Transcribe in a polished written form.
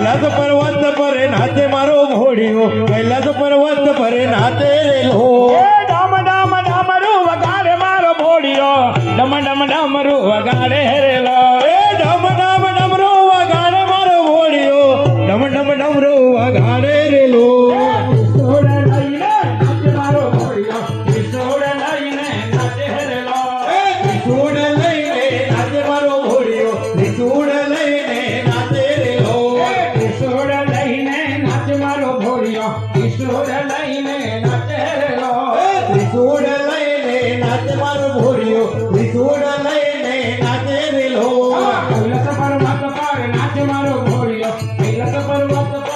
કૈલાસ પર્વત પર નાચે મારો ઘોડિયો કૈલાસ પર્વત પર નાચે રેલો ડમ ડમ ડમરું વગાડે મારો ઘોડિયો ડમ ડમ ડમરું વગાડે રેલો એ ડમ ડમ ડમરો વગાડે મારો ઘોડિયો ડમ ડમ ડમરો વગાડે રેલો ત્રિશૂળ લઈને નાચે મારો ઘોડિયો ત્રિશૂળ લઈને નાચે રેલો એ ત્રિશૂળ લઈને નાચે મારો ઘોડિયો ત્રિશૂળ લઈને નાચે રેલો ત્રિશૂળ લઈને નાચે મારો ઘોડિયો ત્રિશૂળ લઈને નાચે રેલો ત્રિશૂળ લઈને નાચે મારો ઘોડિયો ત્રિશૂળ લઈને નાચે રેલો કૈલાસ પર્વત પર નાચે મારો ઘોડિયો કૈલાસ પર્વત પર